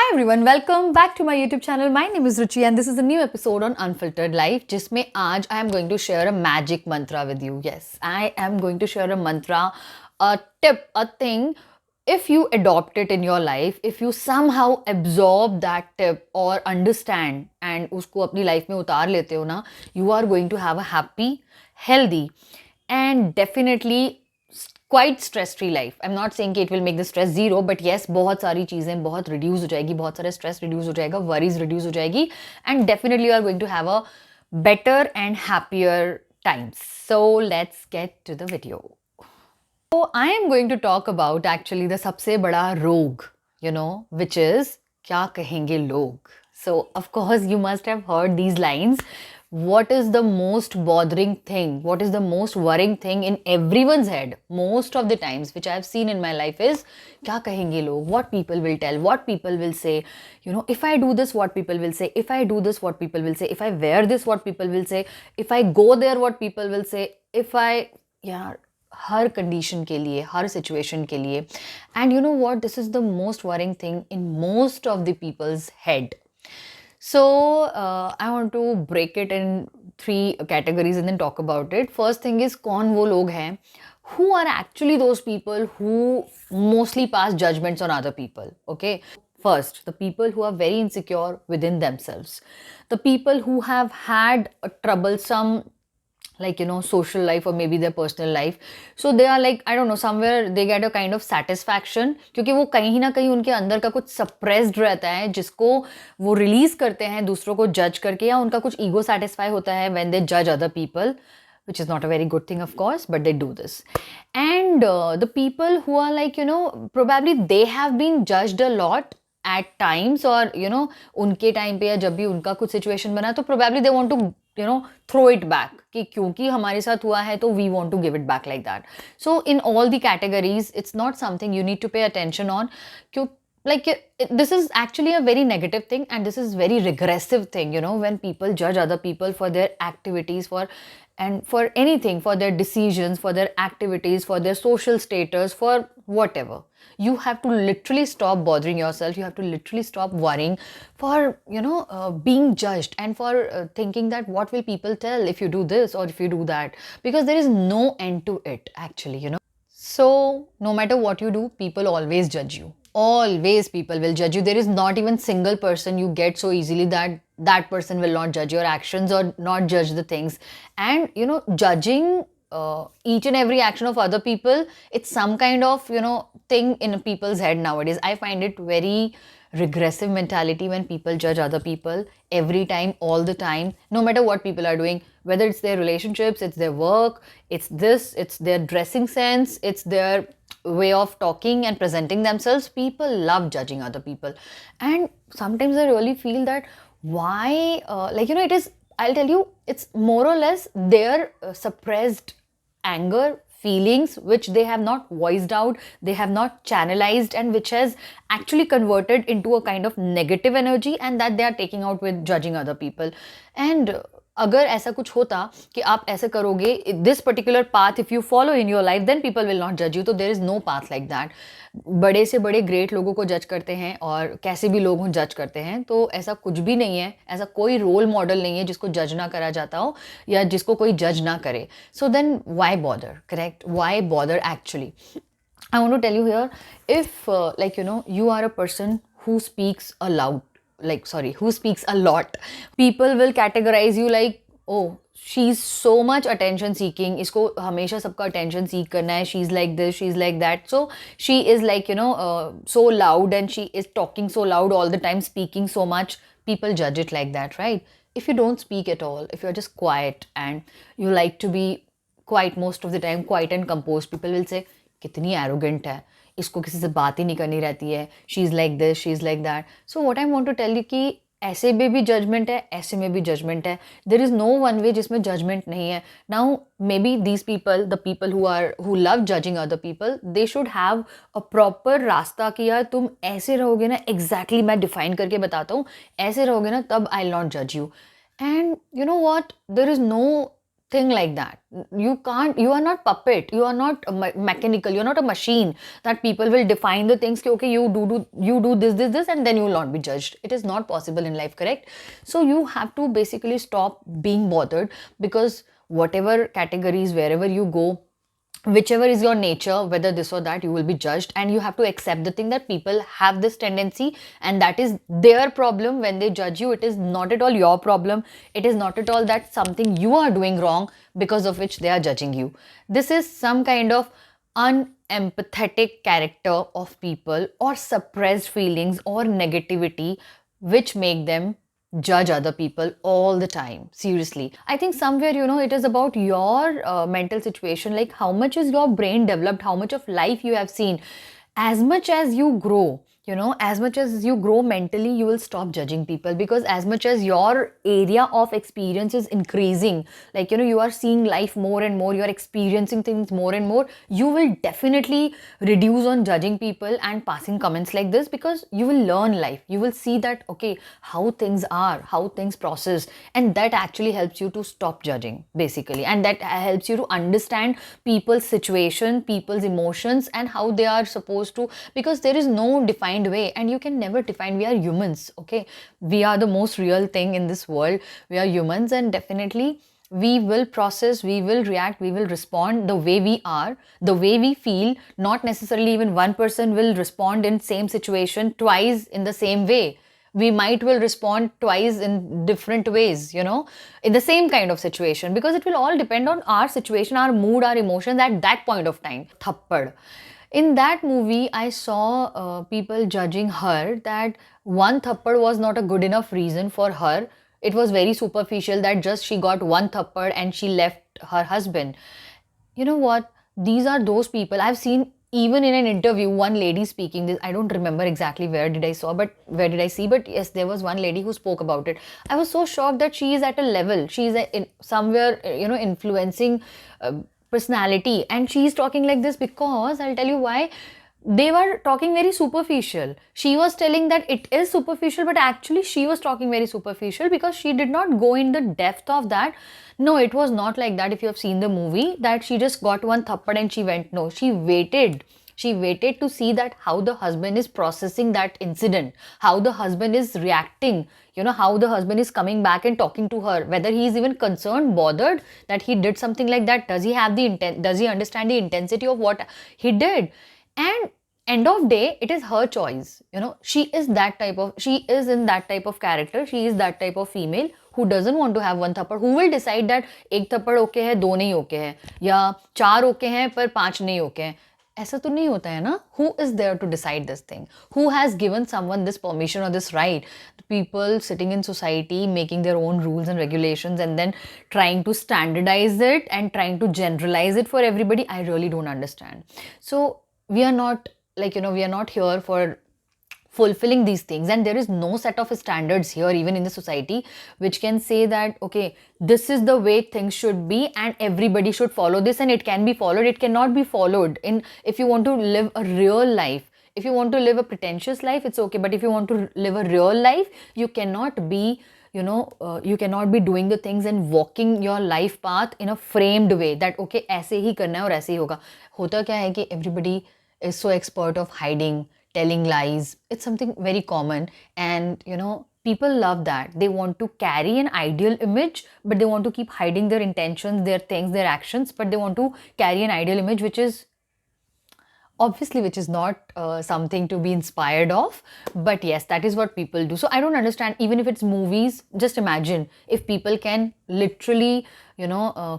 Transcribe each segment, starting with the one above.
Hi everyone, welcome back to my YouTube channel. My name is Ruchi and this is a new episode on Unfiltered Life जिसमें आज I am going to share a magic mantra with you. Yes, I am going to share a mantra, a tip, a thing. If you adopt it in your life, if you somehow absorb that tip or understand and उसको अपनी life में उतार लेते हो ना, you are going to have a happy, healthy and definitely quite stress free life. I am not saying कि it will make the stress zero, but yes बहुत सारी चीज़ें बहुत रिड्यूस हो जाएगी, बहुत सारे स्ट्रेस रिड्यूस हो जाएगा, वरीज रिड्यूस हो जाएगी and definitely you are going to have a better and happier times. So let's get to the video. So I am going to talk about actually the सबसे बड़ा रोग, which is क्या कहेंगे लोग. So of course you must have heard these lines. What is the most bothering thing? What is the most worrying thing in everyone's head most of the times, which I have seen in my life, is क्या कहेंगे लोग? What people will tell? What people will say? If I do this, what people will say? If I do this, what people will say? If I wear this, what people will say? If I go there, what people will say? If I, यार हर condition के लिए, हर situation के लिए. And you know what, this is the most worrying thing in most of the peoples head. So I want to break it in three categories and then talk about it. First thing is कौन वो लोग हैं who are actually those people who mostly pass judgments on other people. Okay, first, the people who are very insecure within themselves, the people who have had a troublesome social life or maybe their personal life. So they are like, I don't know, somewhere they get a kind of satisfaction क्योंकि वो कहीं ना कहीं उनके अंदर का कुछ suppressed रहता है जिसको वो release करते हैं दूसरों को judge करके, या उनका कुछ ego satisfy होता है when they judge other people, which is not a very good thing of course, but they do this. And the people who are like, probably they have been judged a lot at times, or उनके time पे या जब भी उनका कुछ situation बना तो probably they want to throw it back कि क्योंकि हमारे साथ हुआ है तो we want to give it back like that. So in all the categories, it's not something you need to pay attention on. This is actually a very negative thing and this is very regressive thing, when people judge other people for their activities, for anything, for their decisions, for their activities, for their social status, for whatever. You have to literally stop bothering yourself. You have to literally stop worrying for, being judged and for thinking that what will people tell if you do this or if you do that, because there is no end to it actually. So no matter what you do, people always judge you. Always people will judge you. There is not even single person you get so easily that person will not judge your actions or not judge the things. And judging each and every action of other people, it's some kind of thing in people's head nowadays. I find it very regressive mentality when people judge other people every time, all the time, no matter what people are doing, whether it's their relationships, it's their work, it's their dressing sense, it's their way of talking and presenting themselves. People love judging other people, and sometimes I really feel that why it is, I'll tell you, it's more or less their suppressed anger, feelings which they have not voiced out, they have not channelized, and which has actually converted into a kind of negative energy, and that they are taking out with judging other people. And अगर ऐसा कुछ होता कि आप ऐसे करोगे, this particular path if you follow in your life, then people will not judge you. तो there is no path like that. बड़े से बड़े ग्रेट लोगों को जज करते हैं और कैसे भी लोग जज करते हैं, तो ऐसा कुछ भी नहीं है, ऐसा कोई रोल मॉडल नहीं है जिसको जज ना करा जाता हो या जिसको कोई जज ना करे. So then why bother, correct, why bother actually. I want to tell you here, if you are a person who speaks who speaks a lot, people will categorize you like, oh, she's so much attention seeking, इसको हमेशा सबका attention seek करना है, she's like this, she's like that, so she is like so loud and she is talking so loud all the time, speaking so much. People judge it like that, right? If you don't speak at all, if you're just quiet and you like to be quiet most of the time, quiet and composed, people will say कितनी arrogant है, इसको किसी से बात ही नहीं करनी रहती है, she is like this, she is like that. So what I want to tell you कि ऐसे में भी जजमेंट है, ऐसे में भी जजमेंट है. There is no one way जिसमें जजमेंट नहीं है. Now maybe these people, the people who love judging other people, they should have a proper रास्ता कि यार तुम ऐसे रहोगे ना, एग्जैक्टली मैं डिफाइन करके बताता हूँ, ऐसे रहोगे ना तब आई विल नॉट जज you. And you know what, there is no think like that. You are not puppet, you are not mechanical, you're not a machine that people will define the things ki, okay, you do this and then you will not be judged. It is not possible in life, correct? So you have to basically stop being bothered, because whatever categories, wherever you go, whichever is your nature, whether this or that, you will be judged, and you have to accept the thing that people have this tendency, and that is their problem. When they judge you, it is not at all your problem. It is not at all that something you are doing wrong because of which they are judging you. This is some kind of unempathetic character of people, or suppressed feelings or negativity, which make them judge other people all the time. Seriously, I think somewhere, it is about your mental situation, like how much is your brain developed, how much of life you have seen. As much as you grow, as much as you grow mentally, you will stop judging people, because as much as your area of experience is increasing, like, you are seeing life more and more, you are experiencing things more and more, you will definitely reduce on judging people and passing comments like this, because you will learn life. You will see that, okay, how things are, how things process, and that actually helps you to stop judging, basically, and that helps you to understand people's situation, people's emotions, and how they are supposed to, because there is no defined way, and you can never define. We are humans, okay? We are the most real thing in this world. We are humans, and definitely we will process, we will react, we will respond the way we are, the way we feel. Not necessarily even one person will respond in same situation twice in the same way. We might will respond twice in different ways, in the same kind of situation, because it will all depend on our situation, our mood, our emotions at that point of time. Thappad. In that movie, I saw people judging her that one thappad was not a good enough reason for her. It was very superficial that just she got one thappad and she left her husband. You know what? These are those people. I've seen even in an interview, one lady speaking this. I don't remember exactly where did I see, but yes, there was one lady who spoke about it. I was so shocked that she is at a level. She is somewhere, influencing personality, and she is talking like this, because I'll tell you why. They were talking very superficial. She was telling that it is superficial, but actually she was talking very superficial, because she did not go in the depth of that. No, it was not like that. If you have seen the movie, that she just got one thappad and she went. No, she waited. She waited to see that how the husband is processing that incident, how the husband is reacting, how the husband is coming back and talking to her, whether he is even concerned, bothered that he did something like that. Does he have the intent? Does he understand the intensity of what he did? And end of day, it is her choice. She is in that type of character. She is that type of female who doesn't want to have one thappad, who will decide that एक थप्पड़ okay है, दो नहीं okay है, या चार okay हैं पर पांच नहीं ओके हैं. ऐसा तो नहीं होता है ना. Who is there to decide this thing? Who has given someone this permission or this right? People sitting in society making their own rules and regulations, and then trying to standardize it and trying to generalize it for everybody. I really don't understand. So we are not, we are not here for fulfilling these things, and there is no set of standards here, even in the society, which can say that, okay, this is the way things should be and everybody should follow this, and it can be followed. It cannot be followed. If you want to live a real life, if you want to live a pretentious life, it's okay, but if you want to live a real life, you cannot be, you cannot be doing the things and walking your life path in a framed way that, okay, ऐसे ही करना है और ऐसे ही होगा. होता क्या है कि everybody is so expert of hiding, telling lies. It's something very common, and people love that. They want to carry an ideal image, but they want to keep hiding their intentions, their things, their actions, but they want to carry an ideal image which is not something to be inspired of. But yes, that is what people do. So I don't understand, even if it's movies, just imagine if people can literally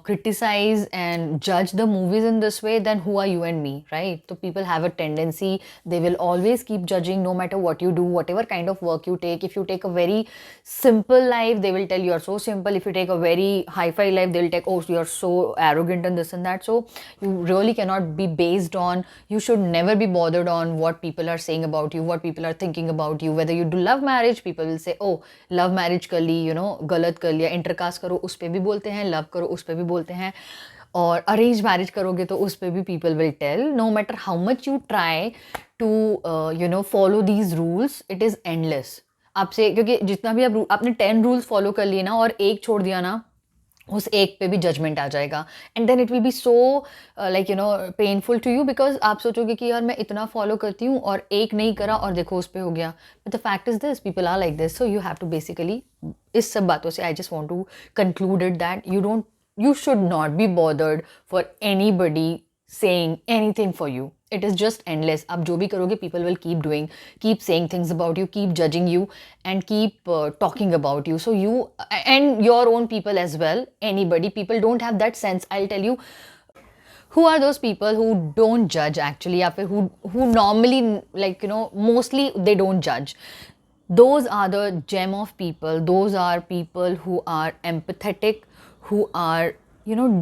criticize and judge the movies in this way, then who are you and me, right? So people have a tendency, they will always keep judging no matter what you do, whatever kind of work you take. If you take a very simple life, they will tell you are so simple. If you take a very hi-fi life, they will take, oh, you are so arrogant and this and that. So you really cannot be based on, you should never be bothered on what people are saying about you, what people are thinking about you. Whether you do love marriage, people will say, oh, love marriage कर ली, गलत कर लिया. Intercaste करो, उस पे भी बोलते हैं. लव करो, उस पे भी बोलते हैं. और अरेंज मैरिज करोगे तो उस पे भी people will tell. No matter how much you try to follow these rules, it is endless. आपसे, क्योंकि जितना भी आपने 10 रूल्स फॉलो कर लिए ना और एक छोड़ दिया ना, उस एक पे भी जजमेंट आ जाएगा and then it will be so like painful to you because आप सोचोगे कि यार मैं इतना फॉलो करती हूँ और एक नहीं करा और देखो उस पे हो गया but the fact is this people are like this so you have to basically इस सब बातों से I just want to conclude it that you should not be bothered for anybody saying anything for you. It is just endless. आप जो भी करोगे people will keep doing, keep saying things about you, keep judging you and keep talking about you. So you and your own people as well, anybody, people don't have that sense. I'll tell you who are those people who don't judge actually या फिर who normally like mostly they don't judge. Those are the gem of people. Those are people who are empathetic, who are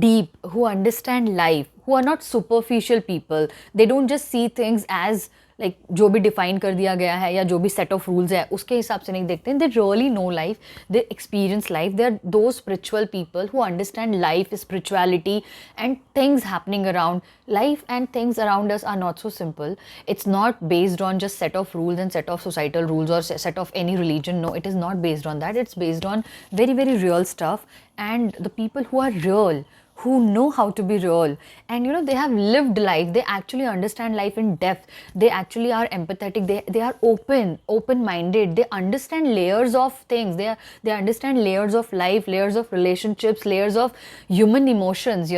deep, who understand life, who are not superficial people. They don't just see things as like जो भी define कर दिया गया है या जो भी set of rules है उसके हिसाब से नहीं देखते हैं. They really know life, they experience life. They are two spiritual people who understand life, spirituality and things happening around. Life and things around us are not so simple. It's not based on just set of rules and set of societal rules or set of any religion. No, it is not based on that. It's based on very, very real stuff. And the people who are real, who know how to be real, and they have lived life, they actually understand life in depth, they actually are empathetic, they are open minded, they understand layers of things, they understand layers of life, layers of relationships, layers of human emotions.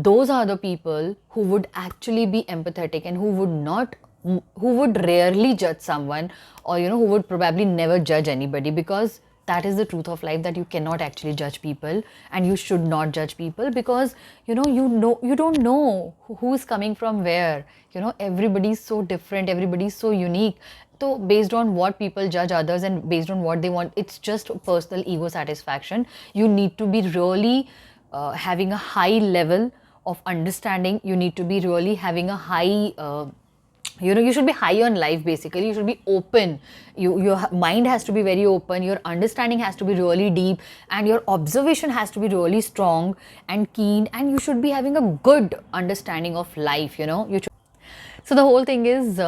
Those are the people who would actually be empathetic and who would rarely judge someone, or who would probably never judge anybody, because that is the truth of life, that you cannot actually judge people and you should not judge people, because you don't know who is coming from where. Everybody is so different, everybody is so unique. So based on what people judge others and based on what they want, it's just personal ego satisfaction. You need to be really having a high level of understanding. You need to be really having a high you should be high on life. Basically, you should be open. Your mind has to be very open, your understanding has to be really deep, and your observation has to be really strong and keen, and you should be having a good understanding of life. So the whole thing is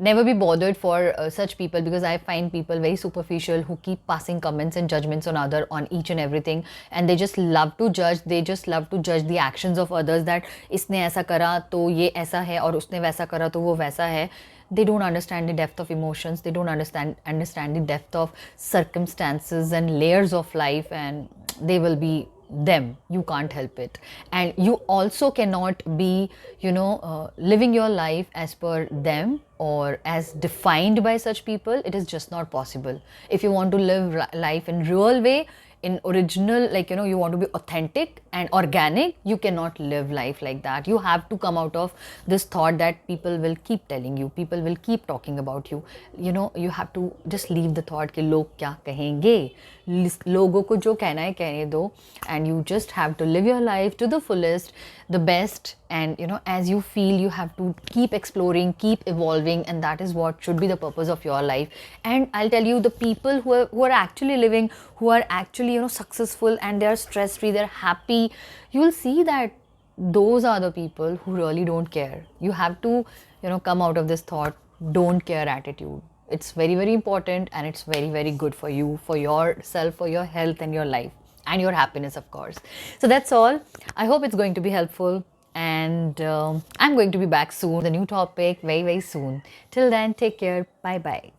never be bothered for such people, because I find people very superficial who keep passing comments and judgments on each and everything, and they just love to judge. They just love to judge the actions of others, that इसने ऐसा करा तो ये ऐसा है और उसने वैसा करा तो वो वैसा है. They don't understand the depth of emotions, they don't understand the depth of circumstances and layers of life, and they will be them. You can't help it, and you also cannot be living your life as per them or as defined by such people. It is just not possible. If you want to live life in real way, in original, you want to be authentic and organic, you cannot live life like that. You have to come out of this thought that people will keep telling you, people will keep talking about you. You have to just leave the thought कि लोग क्या कहेंगे, लोगों को जो कहना है कहने दो, and you just have to live your life to the fullest, the best, and as you feel, you have to keep exploring, keep evolving, and that is what should be the purpose of your life. And I'll tell you, the people who are actually living, who are actually successful, and they're stress free, they're happy, you'll see that those are the people who really don't care. You have to come out of this thought, don't care attitude. It's very, very important, and it's very, very good for you, for yourself, for your health and your life and your happiness, of course. So that's all. I hope it's going to be helpful, and I'm going to be back soon with a new topic very, very soon. Till then, take care. Bye bye.